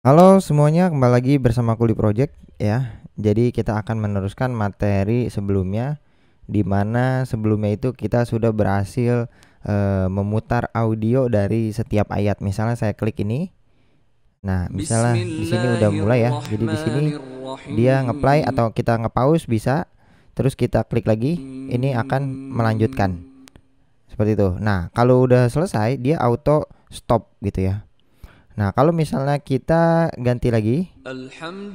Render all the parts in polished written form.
Halo semuanya, kembali lagi bersama Kuli Project ya. Jadi kita akan meneruskan materi sebelumnya, di mana sebelumnya itu kita sudah berhasil memutar audio dari setiap ayat. Misalnya saya klik ini. Nah, misalnya di sini udah mulai ya. Jadi di sini dia ngeplay Bismillahirrahmanirrahim. atau kita nge-pause bisa. Terus kita klik lagi, ini akan melanjutkan. Seperti itu. Nah, kalau udah selesai dia auto stop gitu ya. Nah, kalau misalnya kita ganti lagi,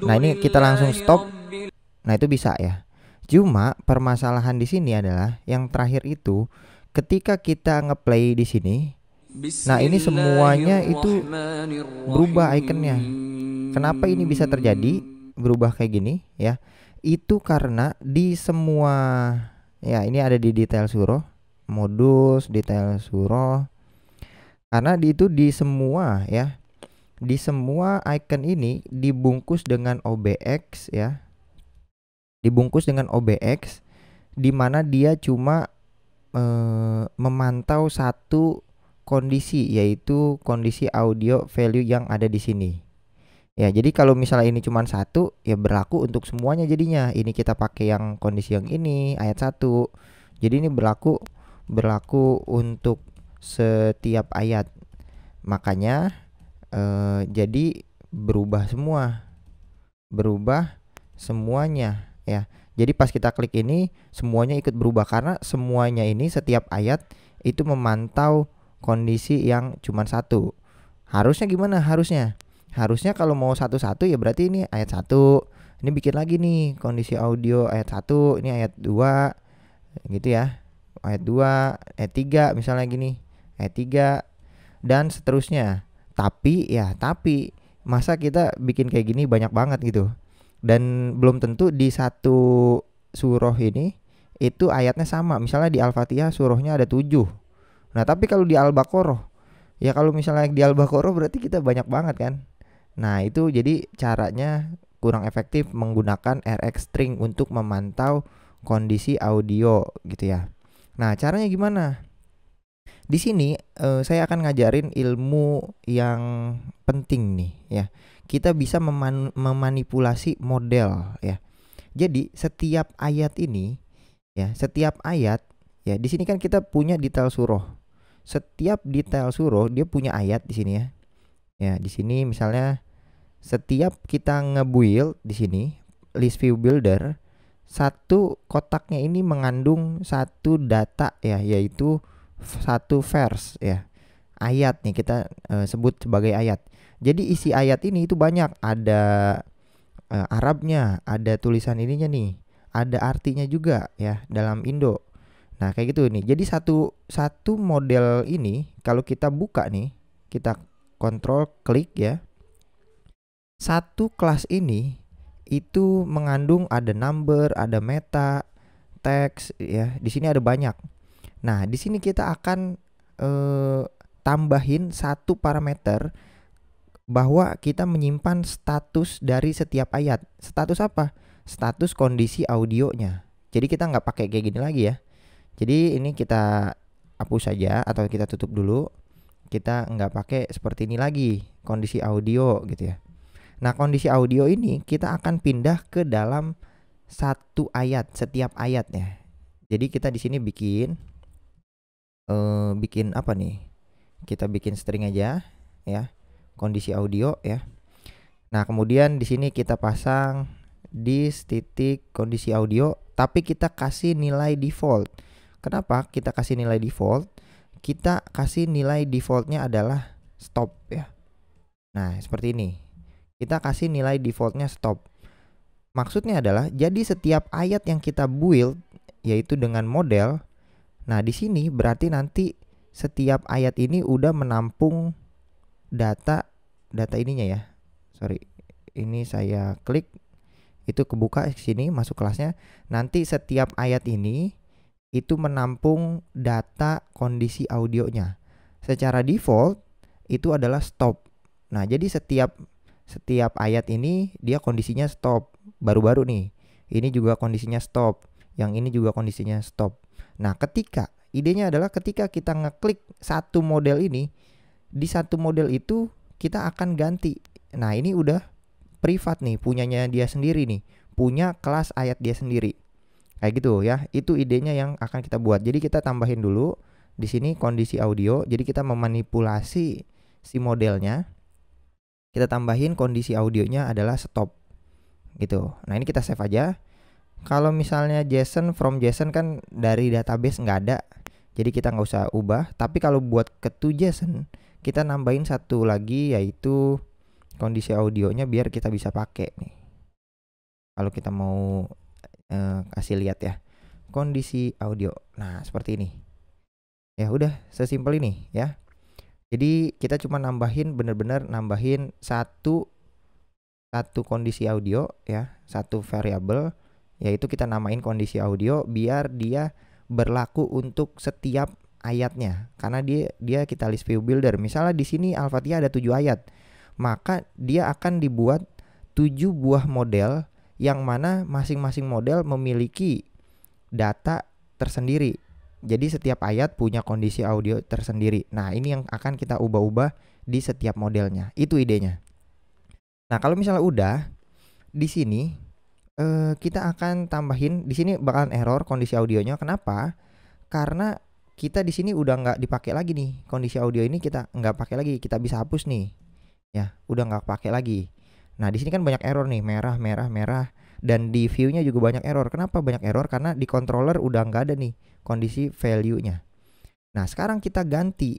nah ini kita langsung Alhamdulillahi stop. Rabbil. Nah, itu bisa ya. Cuma permasalahan di sini adalah yang terakhir itu ketika kita ngeplay di sini, nah ini semuanya itu berubah ikonnya. Kenapa ini bisa terjadi? Bismillahirrahmanirrahim. Berubah kayak gini ya. Itu karena di semua ya ini ada di detail surah, modus, detail surah. Karena di semua ya, di semua icon ini dibungkus dengan OBX ya, dibungkus dengan OBX di mana dia cuma memantau satu kondisi, yaitu kondisi audio value yang ada di sini. Ya, jadi kalau misalnya ini cuma satu, ya berlaku untuk semuanya jadinya. Ini kita pakai yang kondisi yang ini ayat satu. Jadi ini berlaku berlaku untuk setiap ayat. Makanya jadi berubah semua, berubah semuanya ya. Jadi pas kita klik ini semuanya ikut berubah karena semuanya ini setiap ayat itu memantau kondisi yang cuma satu. Harusnya gimana? Harusnya kalau mau satu-satu ya berarti ini ayat satu. Ini bikin lagi nih kondisi audio ayat satu, ini ayat 2 gitu ya. Ayat 2, ayat 3 misalnya gini. Ayat 3 dan seterusnya. Tapi masa kita bikin kayak gini banyak banget gitu. Dan belum tentu di satu surah ini itu ayatnya sama. Misalnya di Al-Fatihah surahnya ada 7. Nah, tapi kalau di Al-Baqarah, ya kalau misalnya di Al-Baqarah berarti kita banyak banget kan. Nah, itu jadi caranya kurang efektif menggunakan RX string untuk memantau kondisi audio gitu ya. Nah, caranya gimana? Di sini saya akan ngajarin ilmu yang penting nih ya. Kita bisa memanipulasi model ya. Jadi setiap ayat ini ya, setiap ayat ya di sini kan kita punya detail surah. Setiap detail surah dia punya ayat di sini ya. Ya, di sini misalnya setiap kita nge-build di sini list view builder, satu kotaknya ini mengandung satu data ya, yaitu satu verse ya, ayat nih kita sebut sebagai ayat. Jadi isi ayat ini itu banyak, ada Arabnya, ada tulisan ininya nih, ada artinya juga ya dalam Indo. Nah kayak gitu nih. Jadi satu satu model ini kalau kita buka nih, kita kontrol klik ya, satu kelas ini itu mengandung ada number, ada meta, teks ya. Di sini ada banyak. Nah, di sini kita akan eh, tambahin satu parameter bahwa kita menyimpan status dari setiap ayat. Status apa? Status kondisi audionya. Jadi kita nggak pakai kayak gini lagi ya. Jadi ini kita hapus saja atau kita tutup dulu. Kita nggak pakai seperti ini lagi kondisi audio gitu ya. Nah, kondisi audio ini kita akan pindah ke dalam satu ayat, setiap ayatnya. Jadi kita di sini bikin apa nih? Kita bikin string aja ya. Kondisi audio ya. Nah, kemudian di sini kita pasang dis titik kondisi audio, tapi kita kasih nilai default. Kenapa kita kasih nilai default? Kita kasih nilai defaultnya adalah stop ya. Nah, seperti ini. Kita kasih nilai defaultnya stop. Maksudnya adalah jadi setiap ayat yang kita build yaitu dengan model. Nah, di sini berarti nanti setiap ayat ini udah menampung data ininya ya. Sorry. Ini saya klik itu kebuka di sini masuk kelasnya. Nanti setiap ayat ini itu menampung data kondisi audionya. Secara default itu adalah stop. Nah, jadi setiap ayat ini dia kondisinya stop. Baru-baru nih. Ini juga kondisinya stop. Yang ini juga kondisinya stop. Nah, idenya adalah ketika kita ngeklik satu model ini, di satu model itu kita akan ganti. Nah ini udah privat nih, punyanya dia sendiri nih, punya kelas ayat dia sendiri. Kayak gitu ya. Itu idenya yang akan kita buat. Jadi kita tambahin dulu di sini kondisi audio. Jadi kita memanipulasi si modelnya. Kita tambahin kondisi audionya adalah stop gitu. Nah ini kita save aja. Kalau misalnya JSON from JSON kan dari database nggak ada, jadi kita nggak usah ubah. Tapi kalau buat ke to JSON, kita nambahin satu lagi yaitu kondisi audionya biar kita bisa pakai nih. Kalau kita mau kasih lihat ya kondisi audio. Nah seperti ini. Ya udah sesimpel ini ya. Jadi kita cuma nambahin, bener-bener nambahin satu kondisi audio ya, satu variabel, yaitu kita namain kondisi audio biar dia berlaku untuk setiap ayatnya. Karena dia kita list view builder. Misalnya di sini Al-Fatihah ada 7 ayat, maka dia akan dibuat 7 buah model yang mana masing-masing model memiliki data tersendiri. Jadi setiap ayat punya kondisi audio tersendiri. Nah, ini yang akan kita ubah-ubah di setiap modelnya. Itu idenya. Nah, kalau misalnya udah di sini kita akan tambahin, di sini bakalan error kondisi audionya. Kenapa? Karena kita di sini udah nggak dipakai lagi nih, kondisi audio ini kita nggak pakai lagi, kita bisa hapus nih, ya udah nggak pakai lagi. Nah di sini kan banyak error nih, merah, dan di view-nya juga banyak error. Kenapa banyak error? Karena di controller udah nggak ada nih kondisi value-nya. Nah sekarang kita ganti,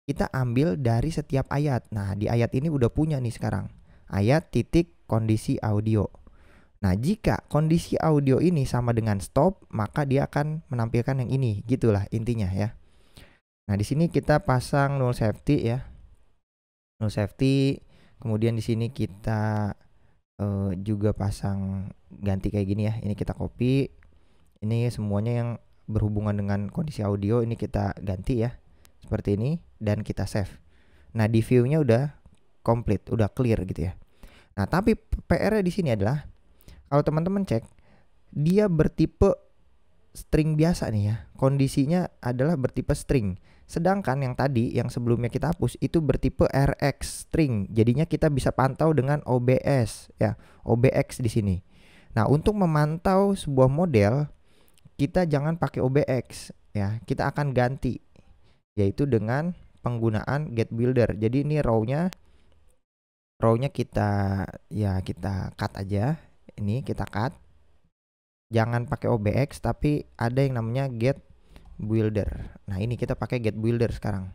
kita ambil dari setiap ayat. Nah di ayat ini udah punya nih sekarang, ayat titik kondisi audio. Nah, jika kondisi audio ini sama dengan stop, maka dia akan menampilkan yang ini, gitulah intinya ya. Nah, di sini kita pasang null safety ya. Null safety. Kemudian di sini kita juga pasang ganti kayak gini ya. Ini kita copy. Ini semuanya yang berhubungan dengan kondisi audio ini kita ganti ya. Seperti ini dan kita save. Nah, di view-nya udah complete, udah clear gitu ya. Nah, tapi PR-nya di sini adalah kalau teman-teman cek, dia bertipe string biasa nih ya. Kondisinya adalah bertipe string. Sedangkan yang tadi, yang sebelumnya kita hapus, itu bertipe RX string. Jadinya kita bisa pantau dengan OBS ya, OBX di sini. Nah, untuk memantau sebuah model, kita jangan pakai OBX ya. Kita akan ganti, yaitu dengan penggunaan getBuilder. Jadi ini row-nya kita cut aja. Ini kita cut, jangan pakai OBX tapi ada yang namanya getBuilder. Nah ini kita pakai getBuilder sekarang.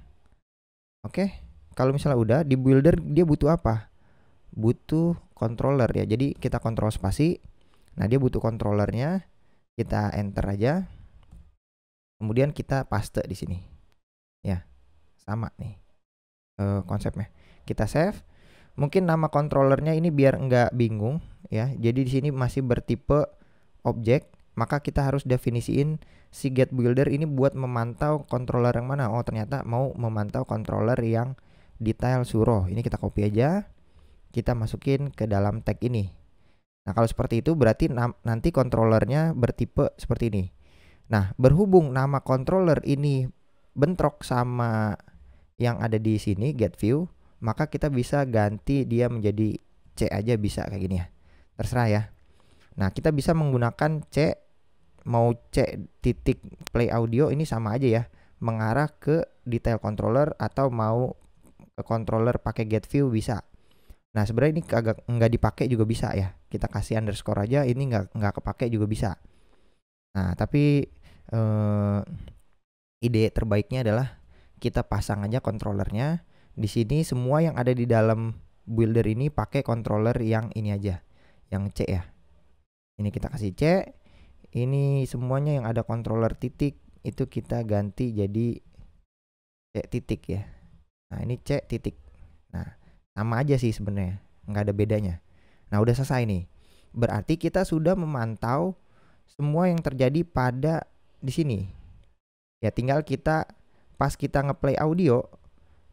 Oke, kalau misalnya udah di builder, dia butuh apa? Butuh controller ya. Jadi kita kontrol spasi. Nah dia butuh controllernya, kita enter aja. Kemudian kita paste di sini. Ya, sama nih konsepnya. Kita save. Mungkin nama controllernya ini biar nggak bingung ya. Jadi di sini masih bertipe objek, maka kita harus definisiin si getBuilder ini buat memantau controller yang mana. Oh ternyata mau memantau controller yang detail suroh. Ini kita copy aja, kita masukin ke dalam tag ini. Nah kalau seperti itu berarti nanti controllernya bertipe seperti ini. Nah berhubung nama controller ini bentrok sama yang ada di sini getView, maka kita bisa ganti dia menjadi C aja, bisa kayak gini ya, terserah ya. Nah kita bisa menggunakan C, mau C titik play audio ini sama aja ya, mengarah ke detail controller, atau mau ke controller pakai getView bisa. Nah sebenarnya ini agak nggak dipakai juga bisa ya, kita kasih underscore aja, ini nggak kepake juga bisa. Nah tapi ide terbaiknya adalah kita pasang aja controllernya. Di sini semua yang ada di dalam builder ini pakai controller yang ini aja, yang C ya. Ini kita kasih C. Ini semuanya yang ada controller titik itu kita ganti jadi C titik ya. Nah ini C titik. Nah sama aja sih sebenarnya, nggak ada bedanya. Nah udah selesai nih. Berarti kita sudah memantau semua yang terjadi pada di sini. Ya tinggal kita pas kita ngeplay audio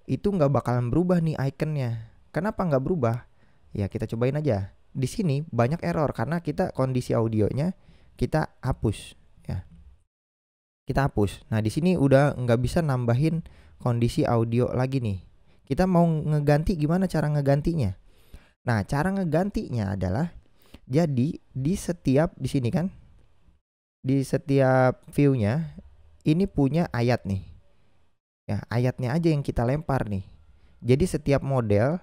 itu nggak bakalan berubah nih ikonnya. Kenapa nggak berubah? Ya kita cobain aja. Di sini banyak error karena kita kondisi audionya kita hapus ya. Kita hapus. Nah di sini udah nggak bisa nambahin kondisi audio lagi nih. Kita mau ngeganti, gimana cara ngegantinya? Nah, cara ngegantinya adalah jadi di setiap di sini kan, di setiap view-nya ini punya ayat nih. Ya, ayatnya aja yang kita lempar nih. Jadi setiap model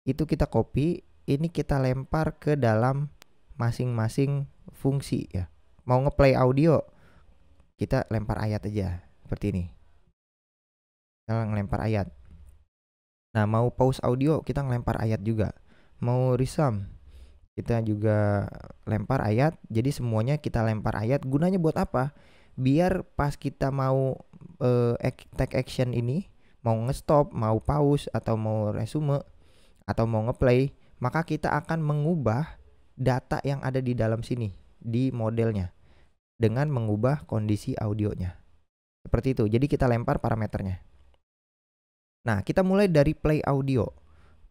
itu kita copy, ini kita lempar ke dalam masing-masing fungsi ya. Mau ngeplay audio, kita lempar ayat aja seperti ini. Kita ngelempar ayat. Nah, mau pause audio, kita ngelempar ayat juga. Mau resum, kita juga lempar ayat. Jadi semuanya kita lempar ayat. Gunanya buat apa? Biar pas kita mau take action ini, mau nge-stop, mau pause, atau mau resume, atau mau ngeplay, maka kita akan mengubah data yang ada di dalam sini, di modelnya, dengan mengubah kondisi audionya. Seperti itu. Jadi kita lempar parameternya. Nah, kita mulai dari play audio.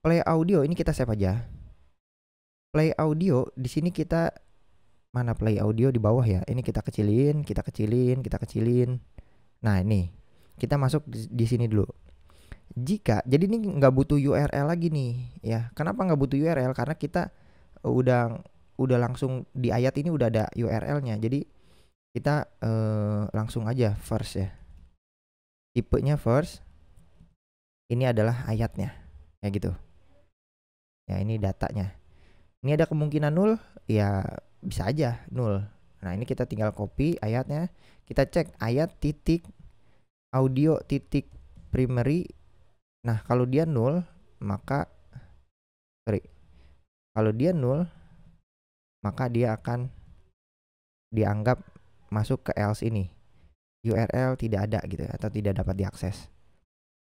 Play audio ini kita save aja. Play audio di sini kita, mana play audio di bawah ya? Ini kita kecilin, kita kecilin, kita kecilin. Nah, ini kita masuk di sini dulu. Jika jadi ini nggak butuh URL lagi nih ya. Kenapa nggak butuh URL? Karena kita udah langsung di ayat ini udah ada URL-nya. Jadi kita langsung aja first ya. Tipenya first. Ini adalah ayatnya. Ya gitu. Ya, ini datanya. Ini ada kemungkinan 0, ya bisa aja 0. Nah, ini kita tinggal copy ayatnya. Kita cek ayat titik audio titik primary. Nah, kalau dia 0, maka kalau dia 0, maka dia akan dianggap masuk ke else ini. URL tidak ada gitu atau tidak dapat diakses.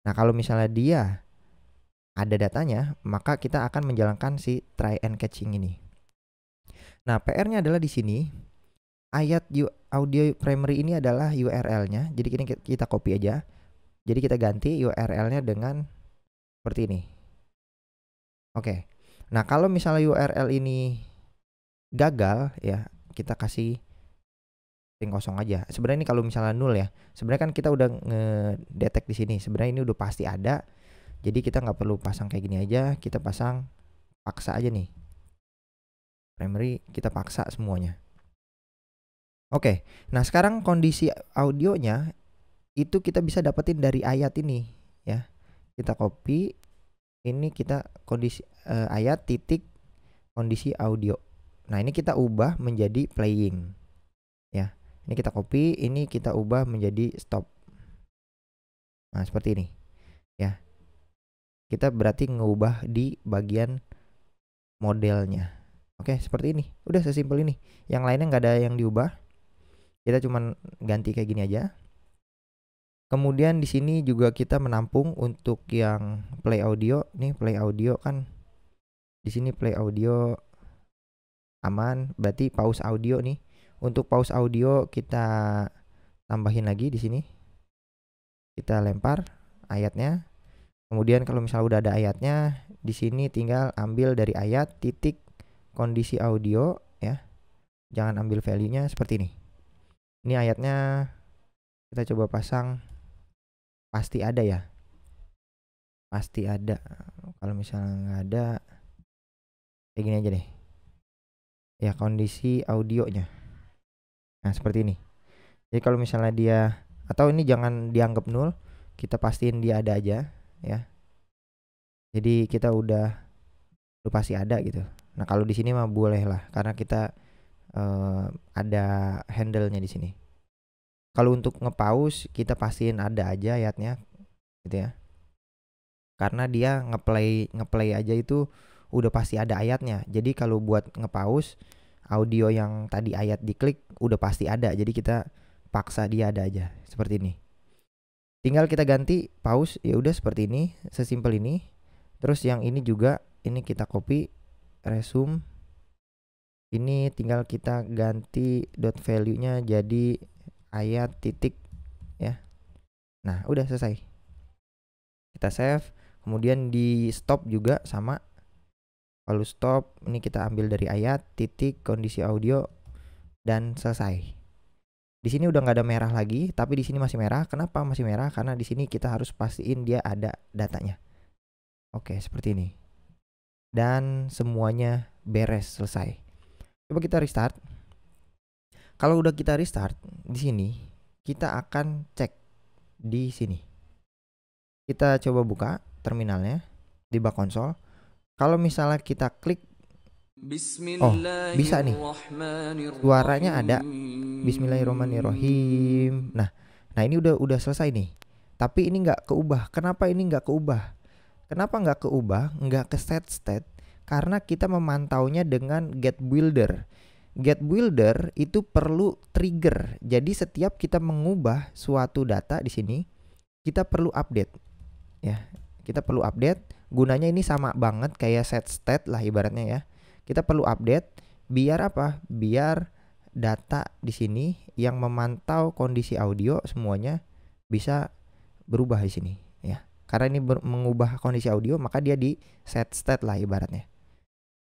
Nah, kalau misalnya dia ada datanya, maka kita akan menjalankan si try and catching ini. Nah, PR-nya adalah di sini ayat audio primary ini adalah URL-nya. Jadi ini kita copy aja. Jadi kita ganti URL-nya dengan seperti ini. Oke. Nah, kalau misalnya URL ini gagal ya, kita kasih string kosong aja. Sebenarnya ini kalau misalnya 0 ya. Sebenarnya kan kita udah ngedetek di sini. Sebenarnya ini udah pasti ada. Jadi kita nggak perlu pasang kayak gini aja. Kita pasang paksa aja nih. Primary kita paksa semuanya. Oke. Nah, sekarang kondisi audionya itu kita bisa dapetin dari ayat ini ya. Kita copy. Ini kita kondisi ayat titik kondisi audio. Nah, ini kita ubah menjadi playing. Ya. Ini kita copy, ini kita ubah menjadi stop. Nah, seperti ini. Ya. Kita berarti ngubah di bagian modelnya. Oke, seperti ini. Udah sesimpel ini. Yang lainnya nggak ada yang diubah. Kita cuman ganti kayak gini aja. Kemudian di sini juga kita menampung untuk yang play audio. Nih play audio kan. Di sini play audio aman. Berarti pause audio nih. Untuk pause audio kita tambahin lagi di sini. Kita lempar ayatnya. Kemudian kalau misalnya udah ada ayatnya, di sini tinggal ambil dari ayat titik kondisi audio ya. Jangan ambil value-nya seperti ini. Ini ayatnya kita coba pasang, pasti ada ya. Pasti ada. Kalau misalnya nggak ada, kayak gini aja deh. Ya, kondisi audionya. Nah, seperti ini. Jadi kalau misalnya dia, atau ini jangan dianggap 0, kita pastiin dia ada aja ya. Jadi kita udah pasti ada gitu. Nah, kalau di sini mah boleh lah karena kita ada handle-nya di sini. Kalau untuk nge-pause kita pastiin ada aja ayatnya gitu ya. Karena dia ngeplay aja itu udah pasti ada ayatnya. Jadi kalau buat nge-pause audio yang tadi ayat diklik udah pasti ada. Jadi kita paksa dia ada aja seperti ini. Tinggal kita ganti pause, ya udah seperti ini, sesimpel ini. Terus yang ini juga, ini kita copy, resume. Ini tinggal kita ganti dot value-nya jadi ayat titik ya. Nah, udah selesai. Kita save, kemudian di stop juga sama. Kalau stop, ini kita ambil dari ayat titik kondisi audio dan selesai. Di sini udah nggak ada merah lagi, tapi di sini masih merah. Kenapa masih merah? Karena di sini kita harus pastiin dia ada datanya. Oke, seperti ini. dan semuanya beres, selesai. Coba kita restart. Kalau udah kita restart di sini, kita akan cek di sini. Kita coba buka terminalnya di bak konsol. Kalau misalnya kita klik, oh bisa nih, suaranya ada, Bismillahirrahmanirrahim. Nah ini udah selesai nih. Tapi ini nggak keubah. Kenapa ini nggak keubah? Kenapa nggak keubah? Nggak ke set state? Karena kita memantaunya dengan get builder. Get builder itu perlu trigger. Jadi setiap kita mengubah suatu data di sini, kita perlu update. Ya, kita perlu update. Gunanya ini sama banget kayak set state lah ibaratnya ya. Kita perlu update biar apa? Biar data di sini yang memantau kondisi audio semuanya bisa berubah di sini ya. Karena ini mengubah kondisi audio, maka dia di set state lah ibaratnya.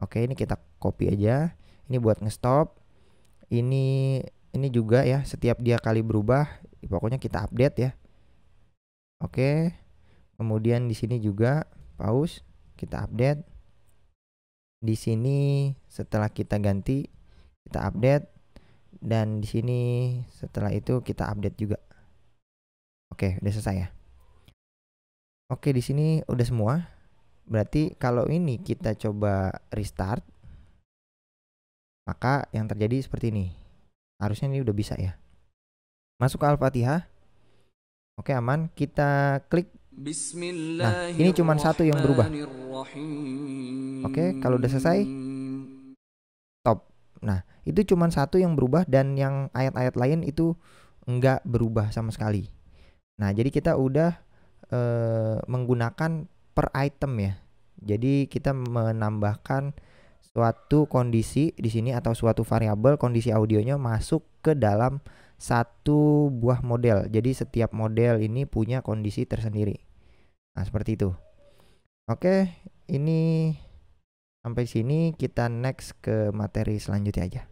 Oke, ini kita copy aja. Ini buat ngestop. Ini juga ya, setiap dia kali berubah, pokoknya kita update ya. Oke. Kemudian di sini juga pause, kita update. Di sini setelah kita ganti, kita update. Dan di sini setelah itu kita update juga. Oke, udah selesai ya. Oke, di sini udah semua. Berarti kalau ini kita coba restart, maka yang terjadi seperti ini. Harusnya ini udah bisa ya. Masuk ke Al-Fatihah. Oke, aman. Kita klik. Nah, ini cuma satu yang berubah. Oke, kalau udah selesai, stop. Nah, itu cuma satu yang berubah dan yang ayat-ayat lain itu enggak berubah sama sekali. Nah, jadi kita udah menggunakan per item ya. Jadi kita menambahkan suatu kondisi di sini atau suatu variabel kondisi audionya masuk ke dalam satu buah model. Jadi setiap model ini punya kondisi tersendiri. Nah, seperti itu. Oke, ini sampai sini, kita next ke materi selanjutnya aja.